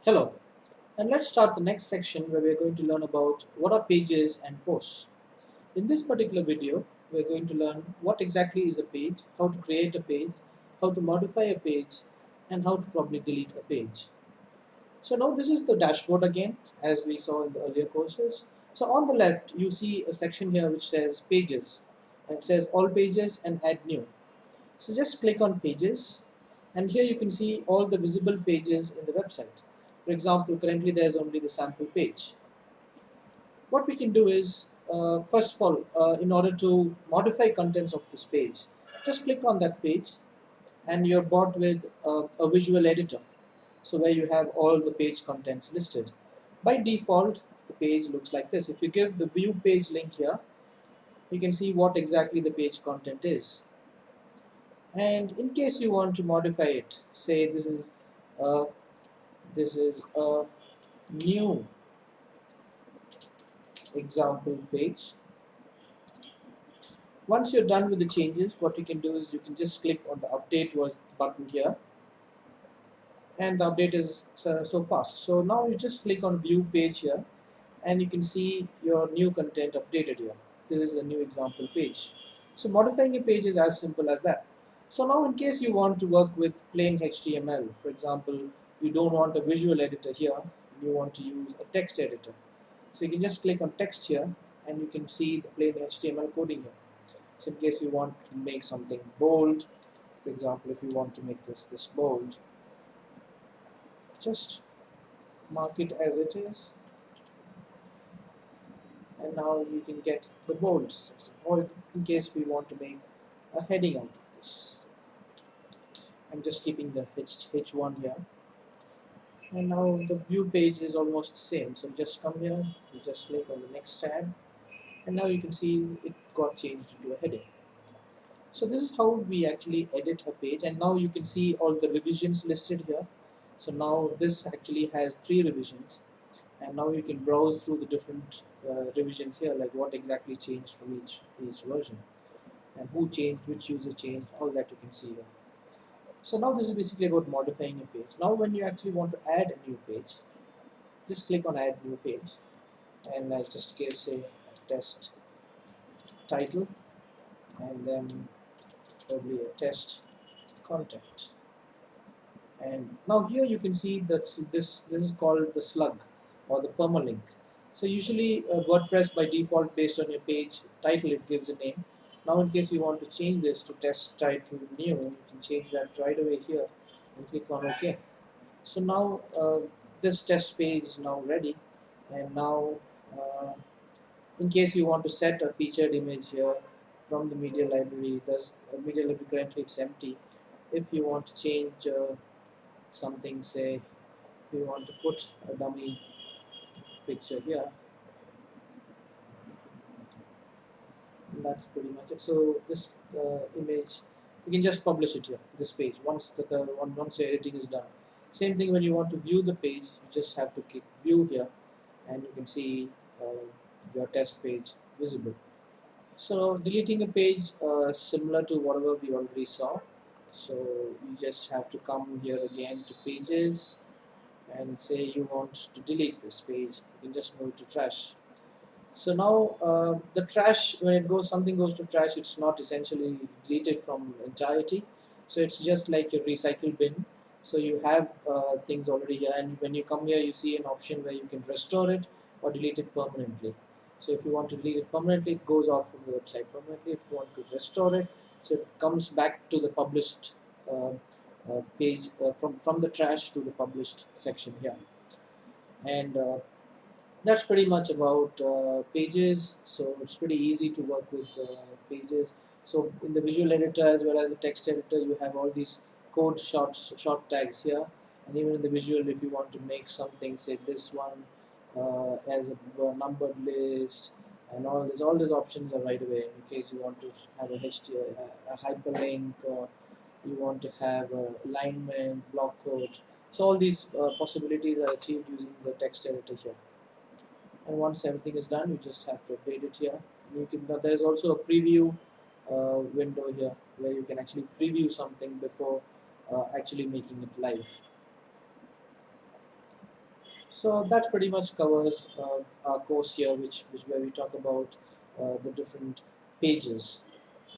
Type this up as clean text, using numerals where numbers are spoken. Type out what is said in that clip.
Hello, and let's start the next section where we are going to learn about what are pages and posts. In this particular video, we are going to learn what exactly is a page, how to create a page, how to modify a page, and how to probably delete a page. So now this is the dashboard again, as we saw in the earlier courses. So on the left, you see a section here which says pages, and it says all pages and add new. So just click on pages, and here you can see all the visible pages in the website. For example, currently there is only the sample page. What we can do is, first of all, in order to modify contents of this page, just click on that page and you're brought with a visual editor. So where you have all the page contents listed. By default, the page looks like this. If you give the view page link here, you can see what exactly the page content is. And in case you want to modify it, say uh, this is a new example page. Once you're done with the changes, what you can do is you can just click on the update button here, and the update is so fast. So now you just click on view page here, and you can see your new content updated here. This is a new example page. So modifying a page is as simple as that. So now in case you want to work with plain HTML, for example, you don't want a visual editor here, you want to use a text editor. So you can just click on text here and you can see the plain HTML coding here. So in case you want to make something bold, for example, if you want to make this bold, just mark it as it is, and now you can get the bold section. Or in case we want to make a heading out of this, I'm just keeping the H1 here, and now the view page is almost the same. So just come here, you just click on the next tab, and now you can see it got changed into a heading. So this is how we actually edit a page, and now you can see all the revisions listed here. So now this actually has 3 revisions, and now you can browse through the different revisions here, like what exactly changed from each version, and who changed, which user changed, all that you can see here. So now this is basically about modifying a page. Now when you actually want to add a new page, just click on add new page, and I'll just give, say, test title, and then probably a test content. And now here you can see that this is called the slug or the permalink. So usually WordPress by default, based on your page title, it gives a name. Now in case you want to change this to test title new, you can change that right away here and click on OK. So now this test page is now ready, and now in case you want to set a featured image here from the media library, thus media library currently it's empty. If you want to change something, say we want to put a dummy picture here, and that's pretty much it. So this image, you can just publish it here, this page, once once your editing is done. Same thing when you want to view the page, you just have to click view here, and you can see your test page visible. So deleting a page, similar to whatever we already saw. So you just have to come here again to pages, and say you want to delete this page, you can just move to trash. So now the trash, when something goes to trash, it's not essentially deleted from entirety. So it's just like a recycle bin. So you have things already here, and when you come here, you see an option where you can restore it or delete it permanently. So if you want to delete it permanently, it goes off from the website permanently. If you want to restore it, so it comes back to the published page, from the trash to the published section here. And that's pretty much about pages. So it's pretty easy to work with pages. So in the visual editor as well as the text editor, you have all these code short tags here, and even in the visual, if you want to make something, say this one as a numbered list, and all these options are right away. In case you want to have a hyperlink, or you want to have alignment, block code. So all these possibilities are achieved using the text editor here. And once everything is done, you just have to update it here. There is also a preview window here where you can actually preview something before actually making it live. So that pretty much covers our course here, which where we talk about the different pages.